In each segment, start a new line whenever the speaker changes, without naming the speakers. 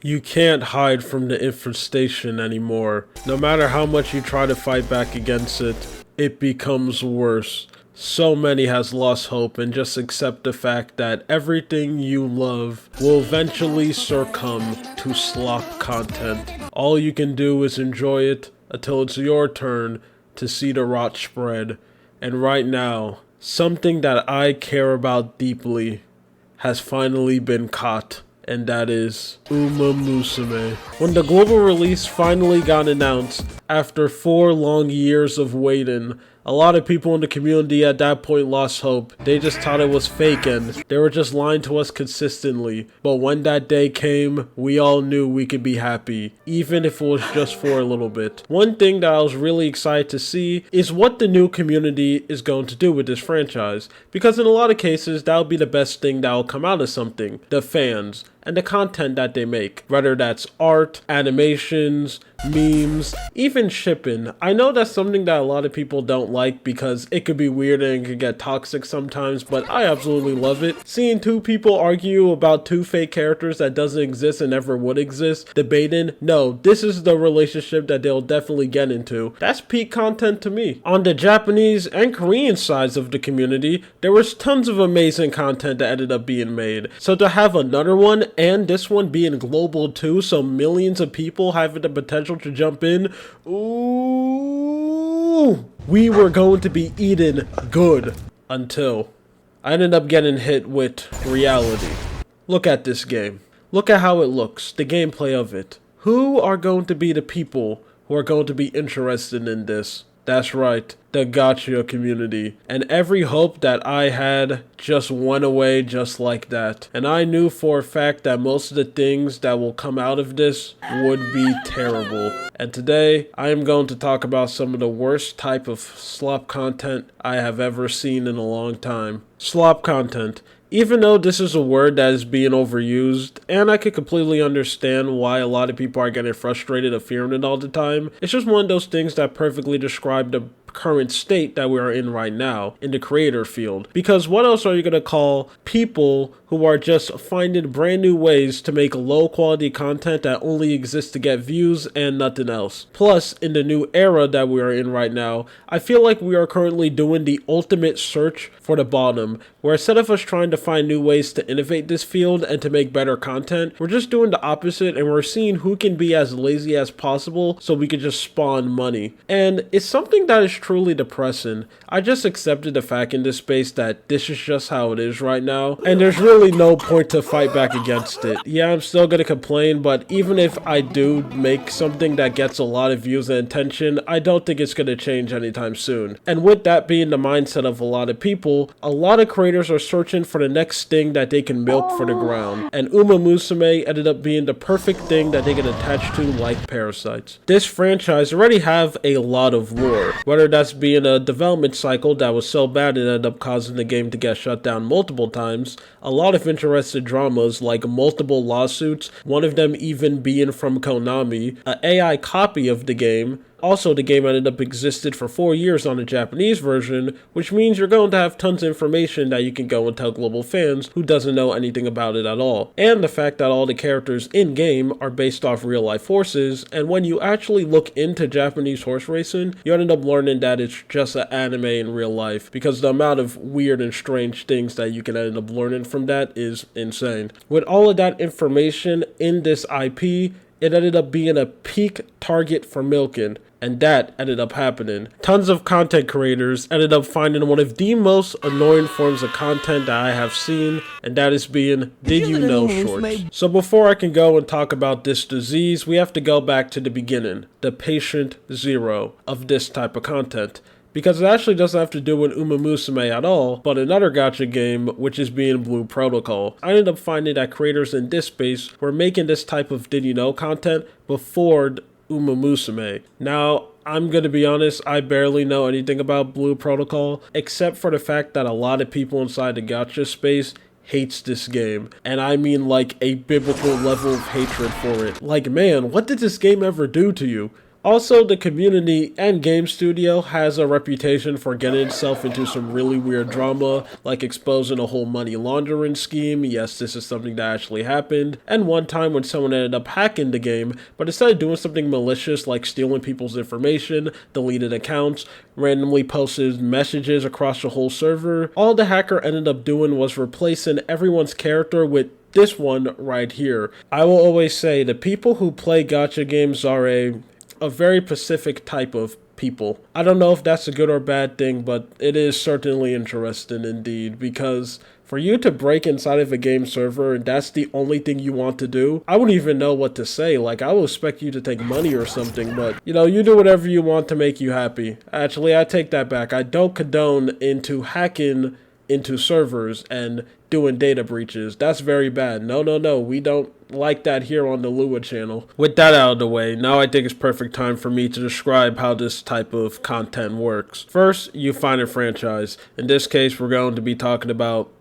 You can't hide from the infestation anymore. No matter how much you try to fight back against it, it becomes worse. So many has lost hope and just accept the fact that everything you love will eventually succumb to slop content. All you can do is enjoy it until it's your turn to see the rot spread. And right now, something that I care about deeply has finally been caught. And that is Uma Musume. When the global release finally got announced, after 4 long years of waiting, a lot of people in the community at that point lost hope. They just thought it was fake and they were just lying to us consistently. But when that day came, we all knew we could be happy, even if it was just for a little bit. One thing that I was really excited to see is what the new community is going to do with this franchise. Because in a lot of cases, that'll be the best thing that will come out of something. The fans and the content that they make, whether that's art, animations, memes, even shipping. I know that's something that a lot of people don't like because it could be weird and it could get toxic sometimes, but I absolutely love it. Seeing 2 people argue about 2 fake characters that doesn't exist and never would exist, debating, no, this is the relationship that they'll definitely get into. That's peak content to me. On the Japanese and Korean sides of the community, there was tons of amazing content that ended up being made. So to have another one and this one being global too, so millions of people having the potential to jump in, ooh, we were going to be eating good until I ended up getting hit with reality. Look at this game. Look at how it looks, the gameplay of it. Who are going to be the people who are going to be interested in this? That's right, the gacha community. And every hope that I had just went away just like that. And I knew for a fact that most of the things that will come out of this would be terrible. And today, I am going to talk about some of the worst type of slop content I have ever seen in a long time. Slop content. Even though this is a word that is being overused, and I could completely understand why a lot of people are getting frustrated of hearing it all the time, it's just one of those things that perfectly describe the current state that we are in right now in the creator field. Because what else are you going to call people who are just finding brand new ways to make low quality content that only exists to get views and nothing else? Plus, in the new era that we are in right now, I feel like we are currently doing the ultimate search for the bottom, where instead of us trying to find new ways to innovate this field and to make better content, we're just doing the opposite and we're seeing who can be as lazy as possible so we can just spawn money. And it's something that is truly depressing. I just accepted the fact in this space that this is just how it is right now, and there's really no point to fight back against it. Yeah, I'm still gonna complain, but even if I do make something that gets a lot of views and attention, I don't think it's gonna change anytime soon. And with that being the mindset of a lot of people, a lot of creators are searching for the next thing that they can milk for the ground, and Uma Musume ended up being the perfect thing that they can attach to like parasites. This franchise already have a lot of lore, whether that's being a development cycle that was so bad it ended up causing the game to get shut down multiple times, a lot of interesting dramas like multiple lawsuits, one of them even being from Konami, an AI copy of the game. Also, the game ended up existed for 4 years on the Japanese version, which means you're going to have tons of information that you can go and tell global fans who doesn't know anything about it at all. And the fact that all the characters in-game are based off real-life horses, and when you actually look into Japanese horse racing, you end up learning that it's just an anime in real life, because the amount of weird and strange things that you can end up learning from that is insane. With all of that information in this IP, it ended up being a peak target for milking. And that ended up happening. Tons of content creators ended up finding one of the most annoying forms of content that I have seen, and that is being Did You Know shorts. So before I can go and talk about this disease, we have to go back to the beginning, the patient zero of this type of content. Because it actually doesn't have to do with Uma Musume at all, but another gacha game, which is being Blue Protocol. I ended up finding that creators in this space were making this type of Did You Know content before Uma Musume. Now, I'm gonna be honest, I barely know anything about Blue Protocol, except for the fact that a lot of people inside the gacha space hates this game. And I mean like a biblical level of hatred for it. Like, man, what did this game ever do to you? Also, the community and game studio has a reputation for getting itself into some really weird drama, like exposing a whole money laundering scheme. Yes, this is something that actually happened. And one time when someone ended up hacking the game, but instead of doing something malicious like stealing people's information, deleted accounts, randomly posted messages across the whole server, all the hacker ended up doing was replacing everyone's character with this one right here. I will always say the people who play gacha games are a very specific type of people. I don't know if that's a good or bad thing, but it is certainly interesting indeed, because for you to break inside of a game server and that's the only thing you want to do, I wouldn't even know what to say. Like, I would expect you to take money or something, but you know, you do whatever you want to make you happy. Actually, I take that back. I don't condone into hacking into servers and doing data breaches. That's very bad. No, we don't like that here on the Lua channel. With that out of the way, now I think it's perfect time for me to describe how this type of content works. First, you find a franchise. In this case, we're going to be talking about,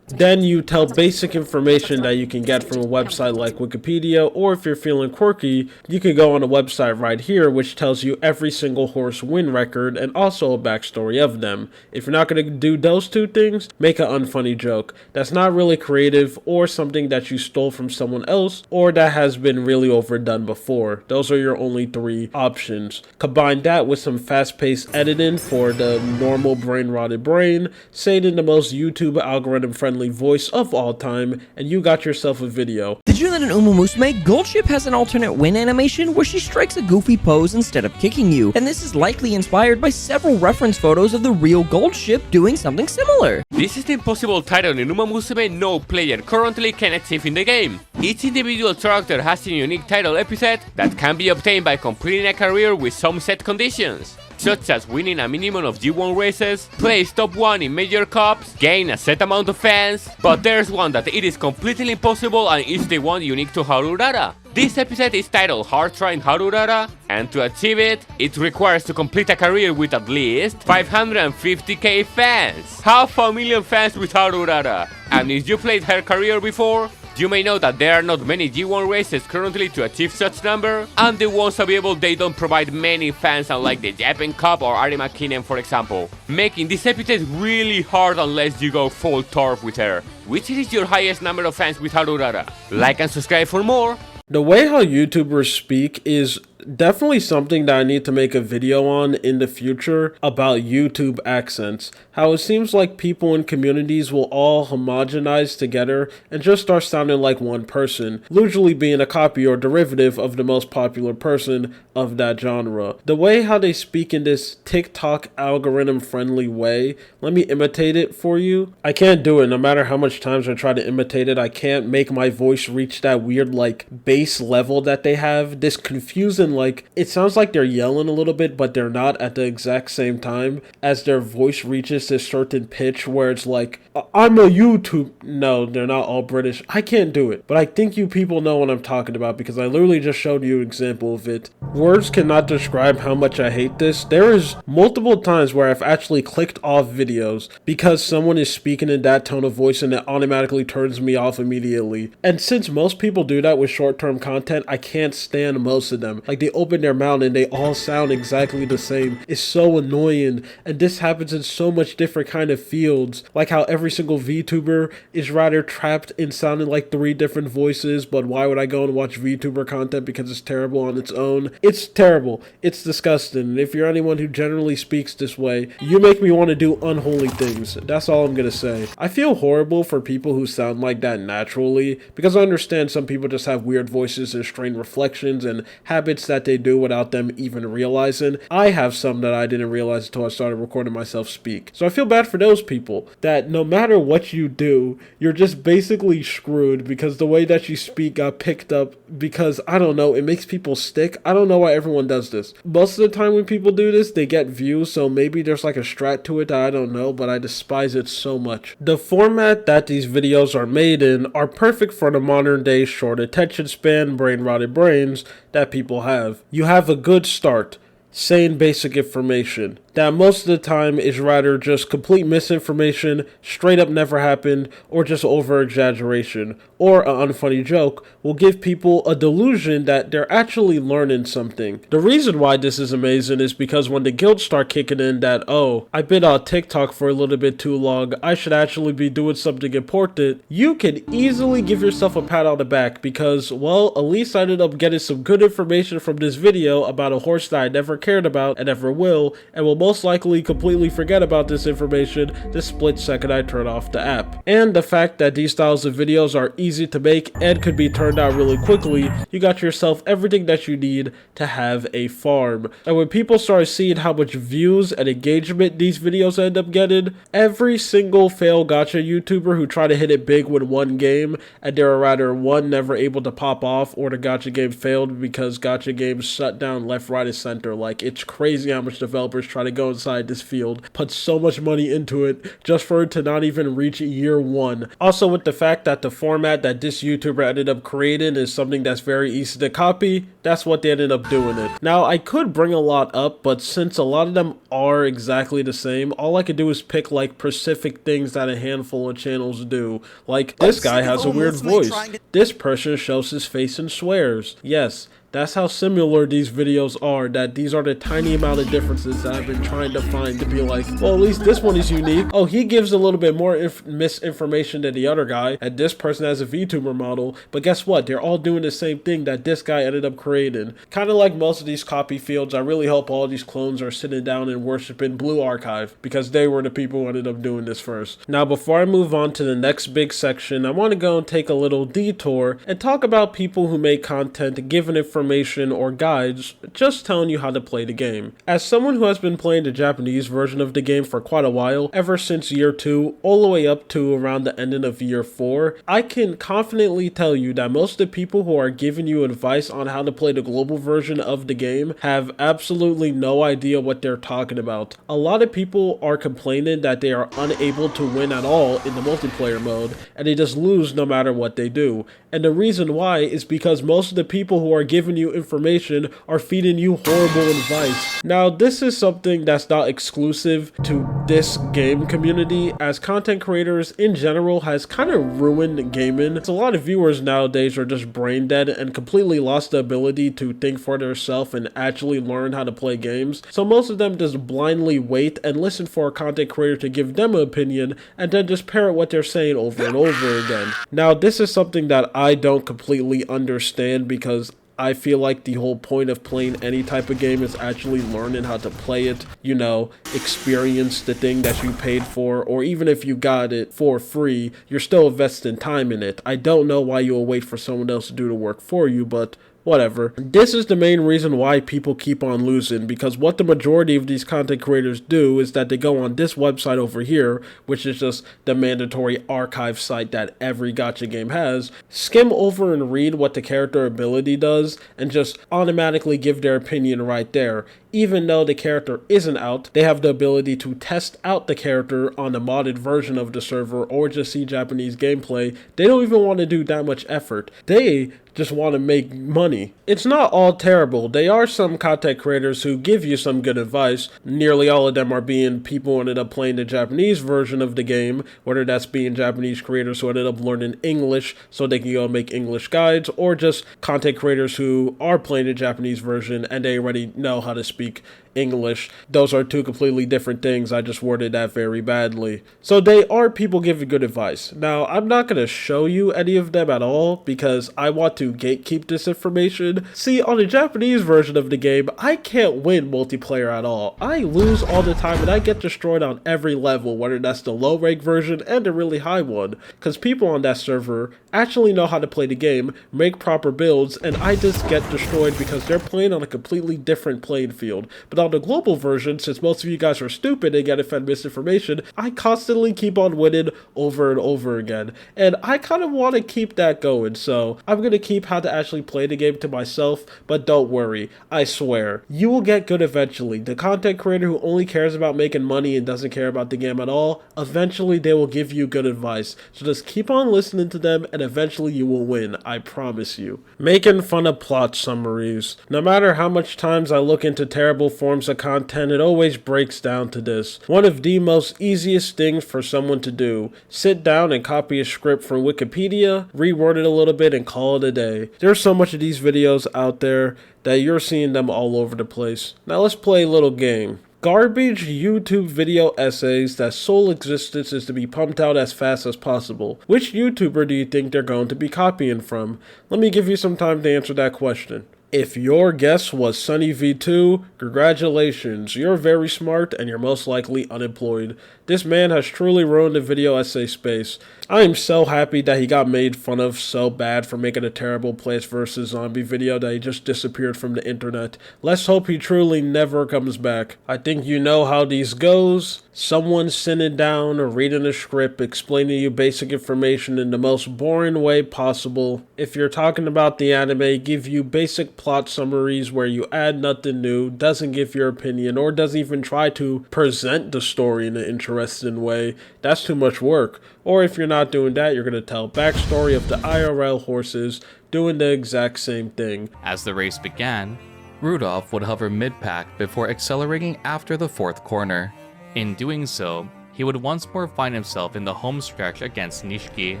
then you tell basic information that you can get from a website like Wikipedia, or if you're feeling quirky, you can go on a website right here which tells you every single horse win record and also a backstory of them. If you're not going to do those two things, make an unfunny joke that's not really creative or something that you stole from someone else or that has been really overdone before. Those are your only three options. Combine that with some fast-paced editing for the normal brain-rotted brain, say it in the most YouTube algorithm-friendly voice of all time, and you got yourself a video.
Did you know that in Uma Musume, Gold Ship has an alternate win animation where she strikes a goofy pose instead of kicking you, and this is likely inspired by several reference photos of the real Gold Ship doing something similar.
This is the impossible title in Uma Musume no player currently can achieve in the game. Each individual character has a unique title epithet that can be obtained by completing a career with some set conditions, such as winning a minimum of G1 races, place top 1 in major cups, gain a set amount of fans, but there's one that it is completely impossible and is the one unique to Harurara. This episode is titled Hard Trying Harurara, and to achieve it, it requires to complete a career with at least 550k fans. Half a million fans with Harurara. And if you played her career before, you may know that there are not many G1 races currently to achieve such number, and the ones available they don't provide many fans unlike the Japan Cup or Arima Kinen for example, making this episode really hard unless you go full turf with her. Which is your highest number of fans with Harurara? Like and subscribe for more.
The way how YouTubers speak is definitely something that I need to make a video on in the future about YouTube accents. How it seems like people in communities will all homogenize together and just start sounding like one person, usually being a copy or derivative of the most popular person of that genre. The way how they speak in this TikTok algorithm friendly way, let me imitate it for you. I can't do it no matter how much times I try to imitate it. I can't make my voice reach that weird like bass level that they have. This confusing, like, it sounds like they're yelling a little bit, but they're not at the exact same time as their voice reaches this certain pitch where it's like, I'm a YouTube. No, they're not all British. I can't do it, but I think you people know what I'm talking about because I literally just showed you an example of it. Words cannot describe how much I hate this. There is multiple times where I've actually clicked off videos because someone is speaking in that tone of voice and it automatically turns me off immediately. And since most people do that with short-term content, I can't stand most of them. Like, they open their mouth and they all sound exactly the same. It's so annoying, and this happens in so much different kind of fields, like how every single VTuber is rather trapped in sounding like 3 different voices. But why would I go and watch VTuber content? Because it's terrible on its own. It's terrible. It's disgusting. And if you're anyone who generally speaks this way, you make me want to do unholy things. That's all I'm gonna say. I feel horrible for people who sound like that naturally, because I understand some people just have weird voices and strange reflections and habits that they do without them even realizing. I have some that I didn't realize until I started recording myself speak. So I feel bad for those people that no matter what you do, you're just basically screwed because the way that you speak got picked up because, I don't know, it makes people stick. I don't know why everyone does this. Most of the time when people do this, they get views, so maybe there's like a strat to it that I don't know, but I despise it so much. The format that these videos are made in are perfect for the modern day short attention span, brain-rotted brains that people have. You have a good start, saying basic information, that most of the time is rather just complete misinformation, straight up never happened, or just over-exaggeration, or an unfunny joke, will give people a delusion that they're actually learning something. The reason why this is amazing is because when the guilds start kicking in that, oh, I've been on TikTok for a little bit too long, I should actually be doing something important, you can easily give yourself a pat on the back because, well, at least I ended up getting some good information from this video about a horse that I never cared about and never will, and will most likely completely forget about this information the split second I turn off the app. And the fact that these styles of videos are easy to make and could be turned out really quickly, you got yourself everything that you need to have a farm. And when people start seeing how much views and engagement these videos end up getting, every single fail gacha YouTuber who try to hit it big with one game and they're rather one never able to pop off or the gacha game failed because gacha games shut down left, right, and center. Like, it's crazy how much developers try to go inside this field, put so much money into it just for it to not even reach year one. Also, with the fact that the format that this YouTuber ended up creating is something that's very easy to copy, that's what they ended up doing it. Now, I could bring a lot up, but since a lot of them are exactly the same, all I could do is pick like specific things that a handful of channels do. Like, this guy has a weird voice. This person shows his face and swears. Yes, that's how similar these videos are, that these are the tiny amount of differences that I've been trying to find to be like, well, at least this one is unique. Oh, he gives a little bit more misinformation than the other guy, and this person has a VTuber model, but guess what? They're all doing the same thing that this guy ended up creating. Kind of like most of these copy fields, I really hope all these clones are sitting down and worshiping Blue Archive, because they were the people who ended up doing this first. Now, before I move on to the next big section, I want to go and take a little detour and talk about people who make content giving information or guides just telling you how to play the game. As someone who has been playing the Japanese version of the game for quite a while, ever since year 2 all the way up to around the ending of year 4, I can confidently tell you that most of the people who are giving you advice on how to play the global version of the game have absolutely no idea what they're talking about. A lot of people are complaining that they are unable to win at all in the multiplayer mode, and they just lose no matter what they do. And the reason why is because most of the people who are giving you information are feeding you horrible advice. Now, this is something that's not exclusive to this game community, as content creators in general has kind of ruined gaming. It's a lot of viewers nowadays are just brain dead and completely lost the ability to think for themselves and actually learn how to play games. So most of them just blindly wait and listen for a content creator to give them an opinion and then just parrot what they're saying over and over again. Now, this is something that I don't completely understand, because I feel like the whole point of playing any type of game is actually learning how to play it, you know, experience the thing that you paid for, or even if you got it for free, you're still investing time in it. I don't know why you'll wait for someone else to do the work for you, but whatever. This is the main reason why people keep on losing, because what the majority of these content creators do is that they go on this website over here, which is just the mandatory archive site that every gacha game has, skim over and read what the character ability does, and just automatically give their opinion right there. Even though the character isn't out, they have the ability to test out the character on the modded version of the server or just see Japanese gameplay. They don't even want to do that much effort. They just want to make money. It's not all terrible. There are some content creators who give you some good advice. Nearly all of them are being people who ended up playing the Japanese version of the game, whether that's being Japanese creators who ended up learning English so they can go make English guides, or just content creators who are playing the Japanese version and they already know how to speak English. Those are two completely different things. I just worded that very badly. So they are people giving good advice. Now, I'm not going to show you any of them at all because I want to gatekeep this information. See, on the Japanese version of the game, I can't win multiplayer at all. I lose all the time and I get destroyed on every level, whether that's the low rank version and the really high one, because people on that server actually know how to play the game, make proper builds, and I just get destroyed because they're playing on a completely different playing field. But on the global version, since most of you guys are stupid and get fed misinformation, I constantly keep on winning over and over again. And I kind of want to keep that going, so I'm going to keep how to actually play the game to myself, but don't worry, I swear, you will get good eventually. The content creator who only cares about making money and doesn't care about the game at all, eventually they will give you good advice. So just keep on listening to them and eventually you will win, I promise you. Making fun of plot summaries. No matter how much times I look into terrible form forms of content, it always breaks down to this. One of the most easiest things for someone to do: sit down and copy a script from Wikipedia, reword it a little bit, and call it a day. There's so much of these videos out there that you're seeing them all over the place. Now let's play a little game. Garbage YouTube video essays that sole existence is to be pumped out as fast as possible. Which YouTuber do you think they're going to be copying from? Let me give you some time to answer that question. If your guess was Sunny V2, congratulations, you're very smart and you're most likely unemployed. This man has truly ruined the video essay space. I am so happy that he got made fun of so bad for making a terrible Plants vs. Zombie video that he just disappeared from the internet. Let's hope he truly never comes back. I think you know how these goes. Someone sitting down or reading a script explaining you basic information in the most boring way possible. If you're talking about the anime, give you basic plot summaries where you add nothing new, doesn't give your opinion, or doesn't even try to present the story in an interesting way. That's too much work. Or if you're not doing that, you're going to tell backstory of the IRL horses doing the exact same thing.
As the race began, Rudolph would hover mid-pack before accelerating after the fourth corner. In doing so, he would once more find himself in the home stretch against Nishiki.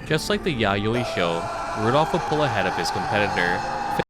Just like the Yayoi show, Rudolph would pull ahead of his competitor.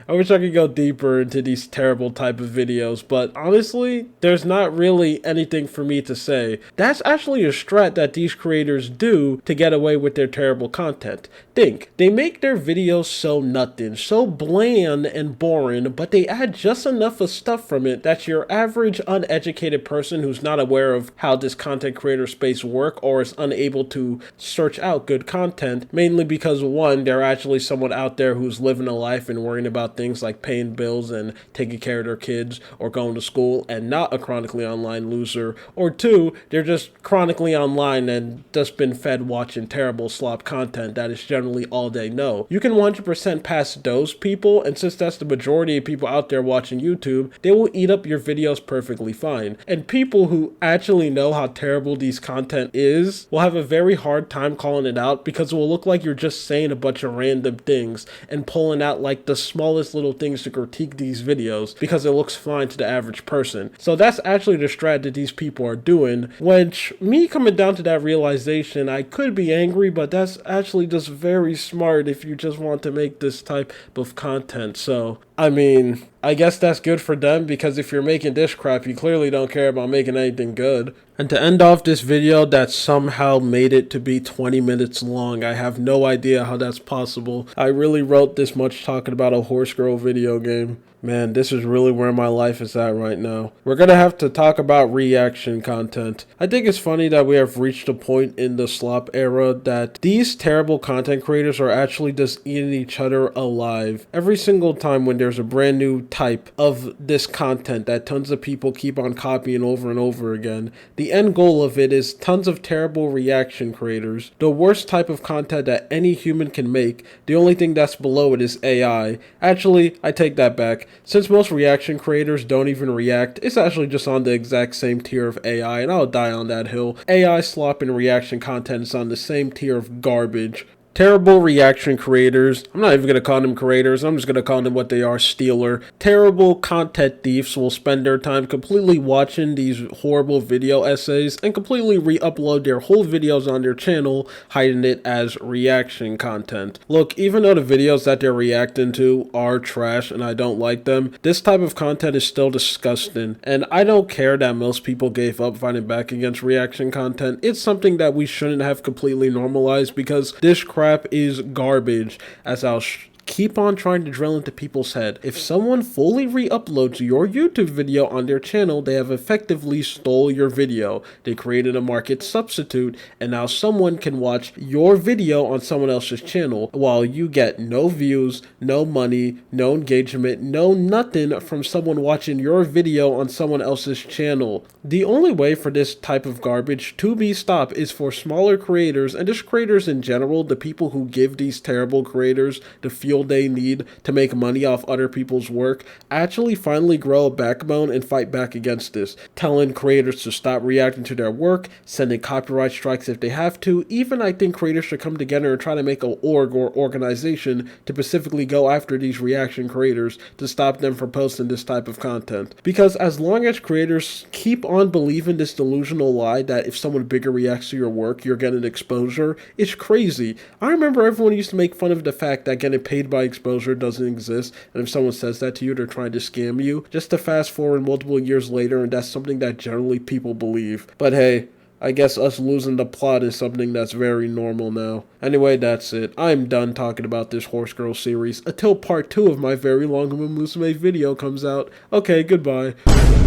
I wish I could go deeper into these terrible type of videos, but honestly, there's not really anything for me to say. That's actually a strat that these creators do to get away with their terrible content. Think, they make their videos so nothing, so bland and boring, but they add just enough of stuff from it that your average uneducated person who's not aware of how this content creator space work or is unable to search out good content, mainly because one, they're actually someone out there who's living a life and worrying about things like paying bills and taking care of their kids or going to school and not a chronically online loser, or two, they're just chronically online and just been fed watching terrible slop content that is generally all they know. You can 100% pass those people, and since that's the majority of people out there watching YouTube, they will eat up your videos perfectly fine. And people who actually know how terrible these content is will have a very hard time calling it out because it will look like you're just saying a bunch of random things and pulling out like the smallest little things to critique these videos because it looks fine to the average person. So that's actually the strat that these people are doing, which me coming down to that realization, I could be angry, but that's actually just very smart if you just want to make this type of content. So I mean, I guess that's good for them, because if you're making this crap, you clearly don't care about making anything good. And to end off this video that somehow made it to be 20 minutes long, I have no idea how that's possible. I really wrote this much talking about a horse girl video game. Man, this is really where my life is at right now. We're gonna have to talk about reaction content. I think it's funny that we have reached a point in the slop era that these terrible content creators are actually just eating each other alive. Every single time when there's a brand new type of this content that tons of people keep on copying over and over again, the end goal of it is tons of terrible reaction creators. The worst type of content that any human can make. The only thing that's below it is AI. Actually, I take that back. Since most reaction creators don't even react, it's actually just on the exact same tier of AI, and I'll die on that hill. AI slop and reaction content is on the same tier of garbage. Terrible reaction creators, I'm not even going to call them creators, I'm just going to call them what they are, stealer. Terrible content thieves will spend their time completely watching these horrible video essays and completely re-upload their whole videos on their channel, hiding it as reaction content. Look, even though the videos that they're reacting to are trash and I don't like them, this type of content is still disgusting. And I don't care that most people gave up fighting back against reaction content. It's something that we shouldn't have completely normalized, because this crap is garbage, as I'll keep on trying to drill into people's head. If someone fully re-uploads your YouTube video on their channel, they have effectively stole your video. They created a market substitute, and now someone can watch your video on someone else's channel while you get no views, no money, no engagement, no nothing from someone watching your video on someone else's channel. The only way for this type of garbage to be stopped is for smaller creators, and just creators in general, the people who give these terrible creators the fuel skill they need to make money off other people's work actually finally grow a backbone and fight back against this, telling creators to stop reacting to their work, sending copyright strikes if they have to. Even I think creators should come together and try to make an org or organization to specifically go after these reaction creators to stop them from posting this type of content. Because as long as creators keep on believing this delusional lie that if someone bigger reacts to your work, you're getting exposure, it's crazy. I remember everyone used to make fun of the fact that getting paid by exposure doesn't exist, and if someone says that to you, they're trying to scam you. Just to fast forward multiple years later, and that's something that generally people believe. But hey, I guess us losing the plot is something that's very normal now. Anyway, that's it. I'm done talking about this Horse Girl series until part 2 of my very long Uma Musume video comes out. Okay, goodbye.